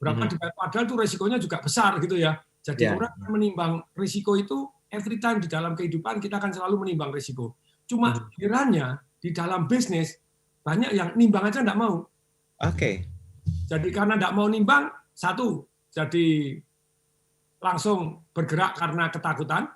Berapa dibayar, padahal itu resikonya juga besar gitu ya. Jadi orang menimbang risiko itu every time di dalam kehidupan kita akan selalu menimbang risiko. Cuma kiranya di dalam bisnis banyak yang nimbang aja nggak mau. Jadi karena nggak mau nimbang, satu, jadi langsung bergerak karena ketakutan.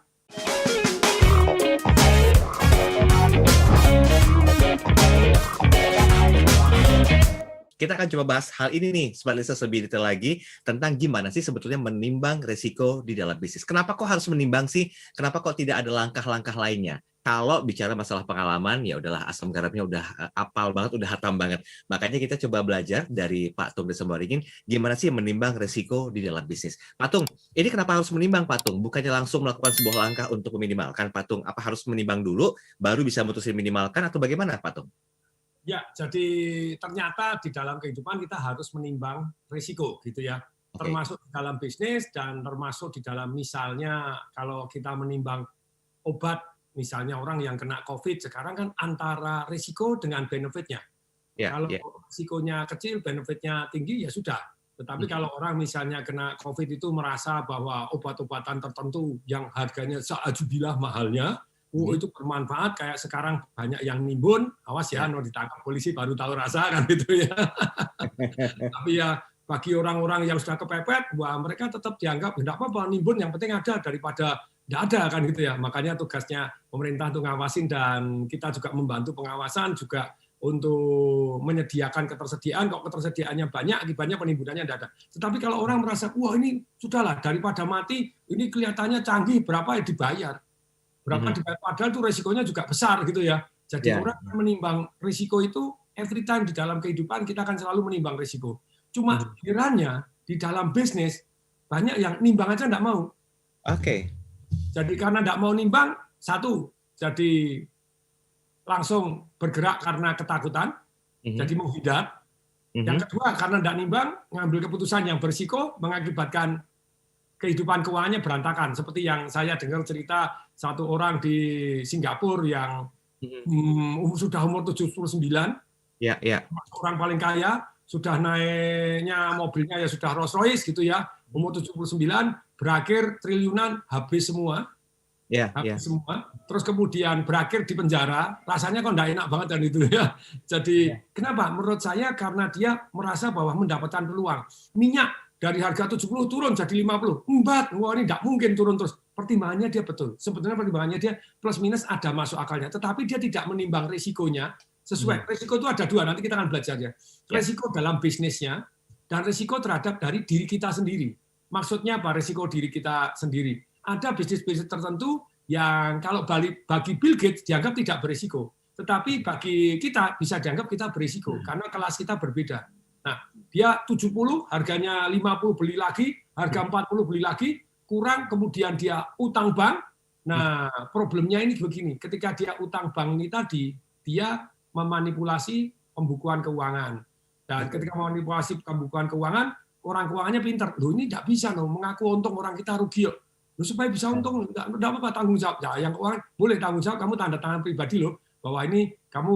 Kita akan coba bahas hal ini nih, Smart Listeners, lebih detail lagi tentang gimana sih sebetulnya menimbang risiko di dalam bisnis. Kenapa kok harus menimbang sih? Kenapa kok tidak ada langkah-langkah lainnya? Kalau bicara masalah pengalaman, ya udahlah asam garamnya udah apal banget, udah hatam banget. Makanya kita coba belajar dari Pak Tung dan Semboringin, gimana sih menimbang risiko di dalam bisnis. Pak Tung, ini kenapa harus menimbang, Pak Tung? Bukannya langsung melakukan sebuah langkah untuk meminimalkan, Pak Tung? Apa harus menimbang dulu, baru bisa mutusin minimalkan, atau bagaimana, Pak Tung? Ya, jadi ternyata di dalam kehidupan kita harus menimbang risiko, gitu ya. Termasuk di dalam bisnis dan termasuk di dalam misalnya kalau kita menimbang obat, misalnya orang yang kena COVID sekarang kan antara risiko dengan benefitnya. Kalau risikonya kecil, benefitnya tinggi, ya sudah. Tetapi kalau orang misalnya kena COVID itu merasa bahwa obat-obatan tertentu yang harganya seajubilah mahalnya, itu bermanfaat, kayak sekarang banyak yang nimbun, awas ya, ditangkap polisi baru tahu rasa kan gitu ya. Tapi ya bagi orang-orang yang sudah kepepet, wah mereka tetap dianggap tidak apa-apa nimbun, yang penting ada daripada tidak ada kan gitu ya. Makanya tugasnya pemerintah untuk ngawasin dan kita juga membantu pengawasan juga untuk menyediakan ketersediaan. Kok ketersediaannya banyak, akibatnya penimbunannya tidak ada. Tetapi kalau orang merasa wah ini sudahlah daripada mati, ini kelihatannya canggih, berapa ya dibayar. Berapa dibayar, padahal itu resikonya juga besar gitu ya. Jadi orang menimbang risiko itu every time di dalam kehidupan kita akan selalu menimbang risiko. Cuma kiranya di dalam bisnis banyak yang nimbang aja nggak mau. Jadi karena nggak mau nimbang, satu, jadi langsung bergerak karena ketakutan, jadi menghindar. Yang kedua, karena nggak nimbang, ngambil keputusan yang berisiko, mengakibatkan kehidupan keuangannya berantakan. Seperti yang saya dengar cerita satu orang di Singapura yang sudah umur 79, orang paling kaya, sudah naiknya mobilnya ya sudah Rolls Royce gitu ya, umur 79, berakhir triliunan, habis semua. Semua. Terus kemudian berakhir di penjara, rasanya kok nggak enak banget dan itu ya. Jadi kenapa? Menurut saya karena dia merasa bahwa mendapatkan peluang. Minyak dari harga 70 turun jadi 50. Wah ini tidak mungkin turun terus. Pertimbangannya dia betul. Sebetulnya pertimbangannya dia plus minus ada masuk akalnya. Tetapi dia tidak menimbang risikonya sesuai. Risiko itu ada dua, nanti kita akan belajarnya. Risiko dalam bisnisnya dan risiko terhadap dari diri kita sendiri. Maksudnya apa risiko diri kita sendiri? Ada bisnis-bisnis tertentu yang kalau bagi Bill Gates dianggap tidak berisiko. Tetapi bagi kita bisa dianggap kita berisiko. Karena kelas kita berbeda. Nah, dia 70, harganya 50 beli lagi, harga 40 beli lagi, kurang, kemudian dia utang bank. Nah, problemnya ini begini, ketika dia utang bank ini tadi, dia memanipulasi pembukuan keuangan. Dan ketika memanipulasi pembukuan keuangan, orang keuangannya pintar. Loh ini tidak bisa loh, mengaku untung orang kita rugi. Loh, supaya bisa untung, tidak apa-apa tanggung jawab. Ya, yang keuangan boleh tanggung jawab, kamu tanda tangan pribadi loh, bahwa ini kamu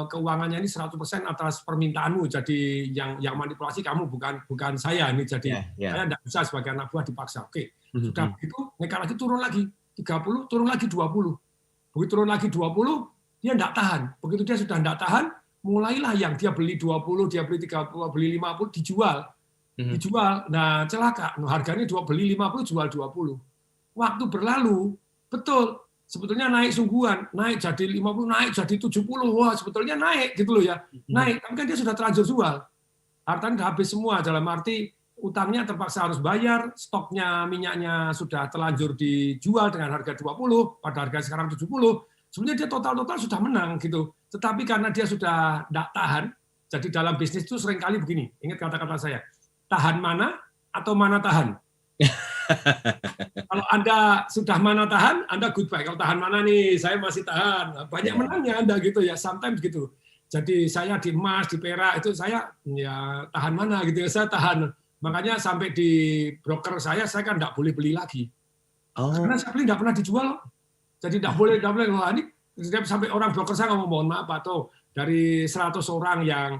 keuangannya ini 100% atas permintaanmu, jadi yang manipulasi kamu bukan saya ini, jadi saya tidak bisa sebagai anak buah dipaksa. Oke, sudah begitu, naik lagi turun lagi 30, turun lagi 20. Begitu turun lagi 20, dia tidak tahan. Begitu dia sudah tidak tahan, mulailah yang dia beli 20, dia beli 30, beli 50, dijual. Nah celaka, harganya beli 50, jual 20. Waktu berlalu, betul. Sebetulnya naik sungguhan, naik jadi 50, naik jadi 70, wah sebetulnya naik gitu loh ya, naik, tapi kan dia sudah terlanjur jual, hartanya sudah habis semua, dalam arti utangnya terpaksa harus bayar, stoknya minyaknya sudah terlanjur dijual dengan harga 20, pada harga sekarang 70, sebenarnya dia total-total sudah menang gitu, tetapi karena dia sudah tidak tahan, jadi dalam bisnis itu seringkali begini, ingat kata-kata saya, tahan mana atau mana tahan? Kalau Anda sudah mana tahan, Anda goodbye. Kalau tahan mana nih, saya masih tahan. Banyak menangnya Anda gitu ya, sometimes gitu. Jadi saya di emas, di perak itu saya ya tahan mana gitu ya, saya tahan. Makanya sampai di broker saya kan tidak boleh beli lagi. Karena saya beli tidak pernah dijual. Jadi tidak boleh. Wah, ini sampai orang broker saya ngomong, mohon maaf atau dari 100 orang yang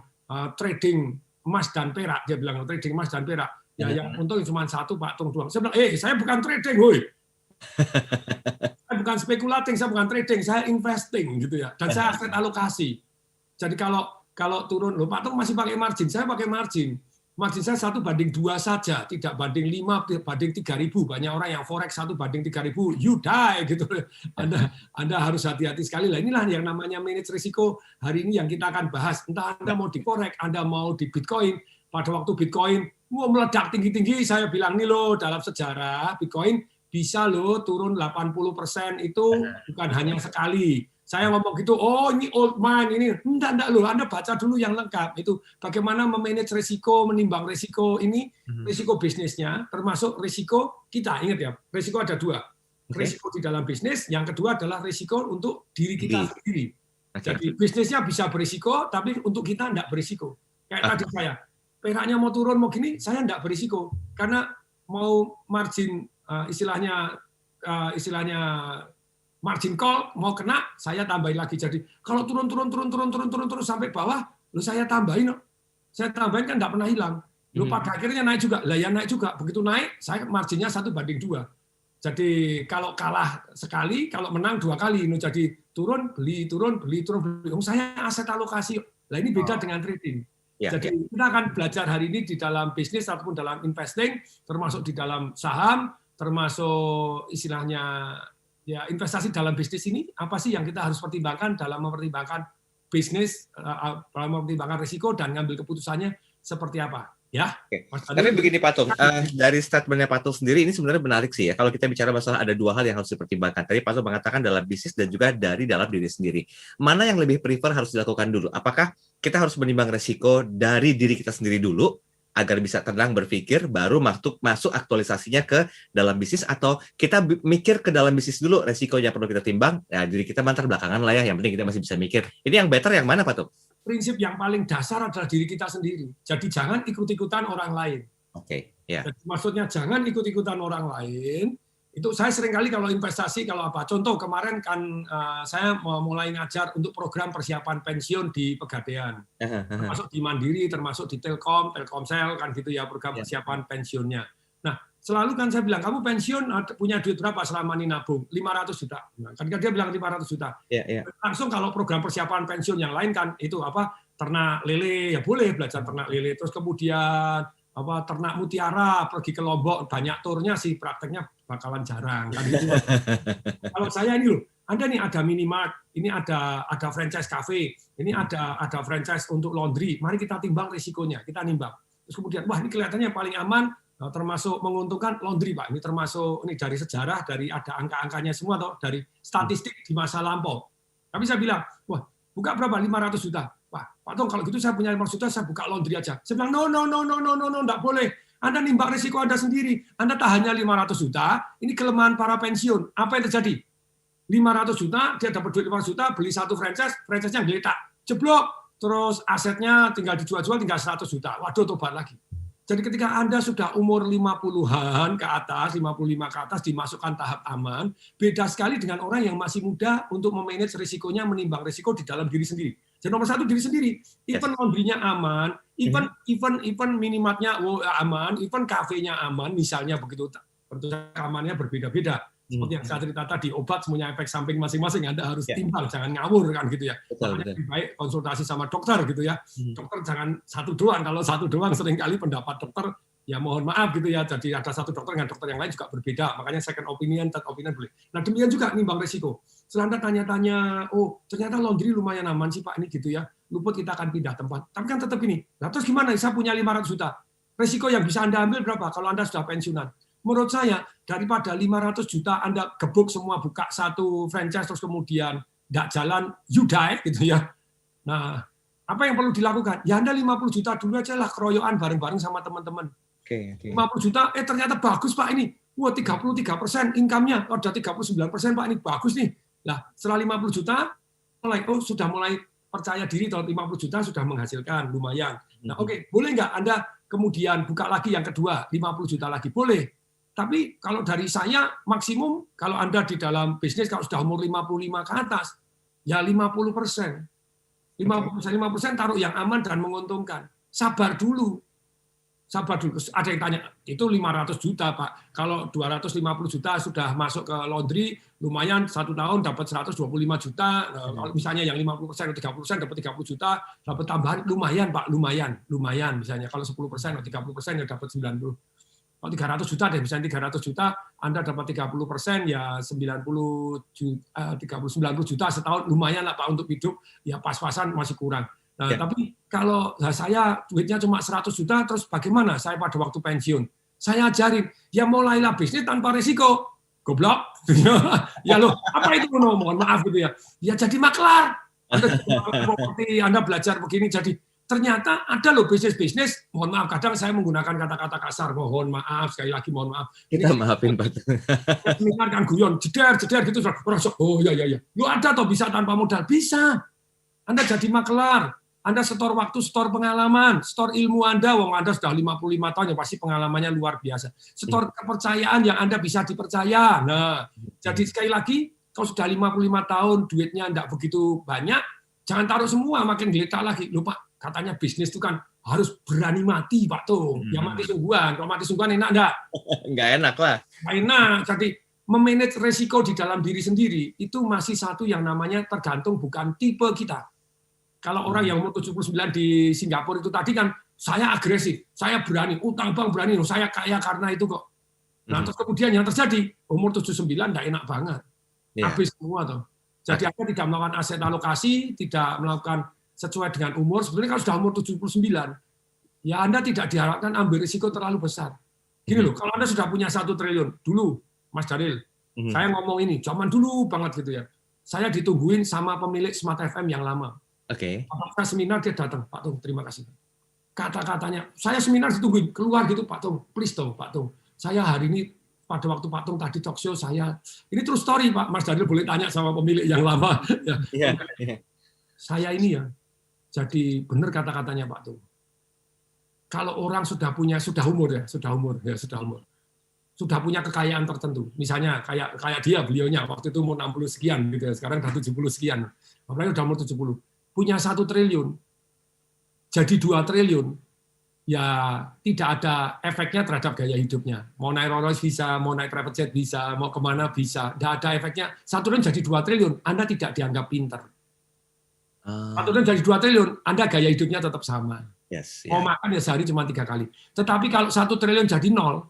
trading emas dan perak, dia bilang trading emas dan perak, Ya, yang untung cuma satu Pak Tung doang. Saya bilang, saya bukan trading, woi. Saya bukan speculating, saya bukan trading, saya investing gitu ya. Dan saya aset alokasi. Jadi kalau turun, loh Pak Tung masih pakai margin, saya pakai margin. Margin saya 1:2 saja, tidak banding 5 banding 3.000. Banyak orang yang forex 1:3.000, you die gitu. Anda harus hati-hati sekali lah. Inilah yang namanya manage risiko hari ini yang kita akan bahas. Entah Anda mau di forex, Anda mau di Bitcoin. Pada waktu Bitcoin mau meledak tinggi-tinggi, saya bilang nih loh, dalam sejarah Bitcoin bisa loh turun 80% itu bukan hanya sekali. Saya ngomong gitu, oh ini old man, ini enggak loh, Anda baca dulu yang lengkap. Itu bagaimana memanage risiko, menimbang risiko ini, risiko bisnisnya, termasuk risiko kita. Ingat ya, risiko ada dua. Risiko di dalam bisnis, yang kedua adalah risiko untuk diri kita sendiri. Jadi bisnisnya bisa berisiko, tapi untuk kita enggak berisiko. Kayak tadi saya, peraknya mau turun, mau gini, saya enggak berisiko. Karena mau margin, istilahnya margin call mau kena, saya tambahin lagi. Jadi kalau turun sampai bawah, lu saya tambahin kan nggak pernah hilang. Lu pada akhirnya naik juga, lah ya naik juga. Begitu naik, saya marginnya 1:2. Jadi kalau kalah sekali, kalau menang 2 kali. Jadi turun beli. Saya aset alokasi. Lah ini beda dengan trading. Jadi kita akan belajar hari ini di dalam bisnis ataupun dalam investing, termasuk di dalam saham, termasuk istilahnya ya investasi dalam bisnis ini, apa sih yang kita harus pertimbangkan dalam mempertimbangkan bisnis, dalam mempertimbangkan risiko dan ngambil keputusannya seperti apa. Ya. Tapi begini Pak Tung, dari statementnya Pak Tung sendiri ini sebenarnya menarik sih ya. Kalau kita bicara masalah ada 2 hal yang harus dipertimbangkan. Tadi Pak Tung mengatakan dalam bisnis dan juga dari dalam diri sendiri. Mana yang lebih prefer harus dilakukan dulu? Apakah kita harus menimbang risiko dari diri kita sendiri dulu, agar bisa tenang berpikir, baru masuk aktualisasinya ke dalam bisnis, atau kita mikir ke dalam bisnis dulu, resikonya perlu kita timbang, ya diri kita mantar belakangan lah ya, yang penting kita masih bisa mikir. Ini yang better yang mana Pak Tung? Prinsip yang paling dasar adalah diri kita sendiri. Jadi jangan ikut-ikutan orang lain. Oke, ya. Jadi, maksudnya jangan ikut-ikutan orang lain. Itu saya seringkali kalau investasi, kalau apa. Contoh kemarin kan saya mau mulai ngajar untuk program persiapan pensiun di Pegadaian. Termasuk di Mandiri, termasuk di Telkomsel, kan gitu ya, program persiapan pensiunnya. Nah, selalu kan saya bilang, kamu pensiun punya duit berapa selama ini nabung? 500 juta. Nah, kan dia bilang 500 juta. Langsung kalau program persiapan pensiun yang lain kan, itu apa, ternak lele, ya boleh belajar ternak lele. Terus kemudian ternak mutiara, pergi ke Lombok, banyak turnya sih, prakteknya bakalan jarang kan gitu. Kalau saya ini loh, Anda nih ada minimart, ini ada franchise cafe, ini ada franchise untuk laundry. Mari kita timbang risikonya, kita nimbang. Terus kemudian, wah ini kelihatannya paling aman, termasuk menguntungkan laundry Pak. Ini termasuk ini dari sejarah, dari ada angka-angkanya semua atau dari statistik di masa lampau. Tapi saya bilang, wah buka berapa? 500 juta. Pak Tung, kalau gitu saya punya 500 juta, saya buka laundry aja. Saya bilang, no, enggak boleh. Anda nimbang risiko Anda sendiri. Anda tak hanya 500 juta, ini kelemahan para pensiun. Apa yang terjadi? 500 juta, dia dapat duit 500 juta, beli satu franchise-nya geletak. Jeblok, terus asetnya tinggal dijual-jual, tinggal 100 juta. Waduh, tobat lagi. Jadi ketika Anda sudah umur 50-an ke atas, 55 ke atas, dimasukkan tahap aman, beda sekali dengan orang yang masih muda untuk memanage risikonya, menimbang risiko di dalam diri sendiri. Jadi nomor 1 diri sendiri, event laundry-nya aman, event minimartnya aman, event kafenya aman, misalnya begitu. Tentu amannya berbeda-beda. Seperti yang saya cerita tadi, obat semuanya efek samping masing-masing, Anda harus timbang, jangan ngawur kan gitu ya. Makanya lebih baik konsultasi sama dokter gitu ya. Dokter jangan satu doang, kalau satu doang seringkali pendapat dokter ya mohon maaf gitu ya. Jadi ada satu dokter dengan dokter yang lain juga berbeda. Makanya second opinion, third opinion boleh. Nah demikian juga nimbang risiko. Setelah Anda tanya-tanya, oh ternyata laundry lumayan aman sih Pak ini gitu ya. Luput kita akan pindah tempat. Tapi kan tetap ini. Nah terus gimana? Saya punya 500 juta. Risiko yang bisa Anda ambil berapa kalau Anda sudah pensiunan? Menurut saya, daripada 500 juta Anda gebuk semua, buka satu franchise, terus kemudian nggak jalan, you die, gitu ya. Nah, apa yang perlu dilakukan? Ya Anda 50 juta dulu aja lah, keroyokan bareng-bareng sama teman-teman. 50 juta, ternyata bagus Pak ini. Wah, 33% income-nya, udah 39% Pak, ini bagus nih. Nah, setelah 50 juta, sudah mulai percaya diri, kalau 50 juta sudah menghasilkan, lumayan. Nah, oke, boleh nggak Anda kemudian buka lagi yang kedua, 50 juta lagi? Boleh. Tapi kalau dari saya maksimum kalau Anda di dalam bisnis kalau sudah umur 55 ke atas ya 50%. 50% taruh yang aman dan menguntungkan. Sabar dulu. sabar dulu. Ada yang tanya, itu 500 juta Pak. Kalau 250 juta sudah masuk ke laundry, lumayan 1 tahun dapat 125 juta. Kalau misalnya yang 50% atau 30% dapat 30 juta, dapat tambahan, lumayan Pak, lumayan. Misalnya kalau 10% atau 30% ya dapat 90. Kalau 300 juta deh, misalnya 300 juta, Anda dapat 30%, ya 90 juta setahun, lumayan lah Pak untuk hidup, ya pas-pasan masih kurang. Nah, tapi kalau saya duitnya cuma 100 juta, terus bagaimana saya pada waktu pensiun? Saya ajarin, ya mulailah bisnis tanpa risiko. Goblok. Ya loh, apa itu? Mohon maaf gitu ya. Ya jadi maklar. Anda belajar begini, jadi ternyata ada loh bisnis-bisnis, mohon maaf, kadang saya menggunakan kata-kata kasar, mohon maaf, sekali lagi mohon maaf. Kita maafin Pak. Seminar kan guyon, jeder gitu, orang oh ya. Lu ada toh bisa tanpa modal? Bisa. Anda jadi maklar. Anda setor waktu, setor pengalaman, setor ilmu Anda, wong Anda sudah 55 tahun, ya pasti pengalamannya luar biasa. Setor kepercayaan yang Anda bisa dipercaya. Nah, jadi sekali lagi, kalau sudah 55 tahun, duitnya enggak begitu banyak, jangan taruh semua, makin geletak lagi. Lupa, katanya bisnis itu kan harus berani mati, Pak Tung. Ya mati sungguhan. Kalau mati sungguhan enak enggak? Enggak enak lah. Enggak enak. Jadi, memanage resiko di dalam diri sendiri, itu masih satu yang namanya tergantung bukan tipe kita. Kalau orang yang umur 79 di Singapura itu tadi kan, saya agresif, saya berani, utang bank berani, saya kaya karena itu kok. Nah, terus kemudian yang terjadi, umur 79 enggak enak banget. Habis semua tuh. Jadi Anda tidak melakukan aset alokasi, tidak melakukan sesuai dengan umur, sebetulnya kalau sudah umur 79, ya Anda tidak diharapkan ambil risiko terlalu besar. Gini loh, kalau Anda sudah punya 1 triliun, dulu, Mas Daril, saya ngomong ini, zaman dulu banget gitu ya, saya ditungguin sama pemilik Smart FM yang lama. Oke. Apakah seminar dia datang, Pak Tung, terima kasih. Kata-katanya, saya seminar ditungguin, keluar gitu Pak Tung, please dong Pak Tung, saya hari ini pada waktu Pak Tung tadi talk show saya, ini true story Pak, Mas Daril boleh tanya sama pemilik yang lama. Ya. Saya ini ya, jadi benar kata-katanya Pak Tung. Kalau orang sudah umur, sudah punya kekayaan tertentu, misalnya kayak dia, beliaunya waktu itu umur 60 sekian gitu ya, sekarang udah 70 sekian, apalagi udah umur 70, punya 1 triliun, jadi 2 triliun, ya tidak ada efeknya terhadap gaya hidupnya. Mau naik Rolls Royce bisa, mau naik private jet bisa, mau kemana bisa, tidak ada efeknya. 1 triliun jadi 2 triliun, Anda tidak dianggap pintar. 1 triliun jadi 2 triliun, Anda gaya hidupnya tetap sama. Mau makan ya sehari cuma 3 kali. Tetapi kalau 1 triliun jadi 0,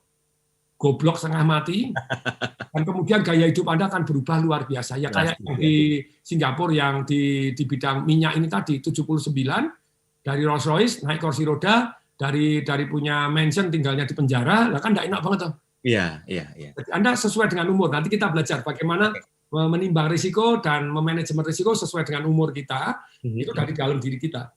goblok setengah mati, dan kemudian gaya hidup Anda akan berubah luar biasa. Ya kayak di Singapura yang di bidang minyak ini tadi, 79, dari Rolls Royce, naik kursi roda, dari punya mansion tinggalnya di penjara, lah kan enggak enak banget tuh. Iya. Jadi Anda sesuai dengan umur. Nanti kita belajar bagaimana menimbang risiko dan memanajemen risiko sesuai dengan umur kita, itu dari dalam diri kita.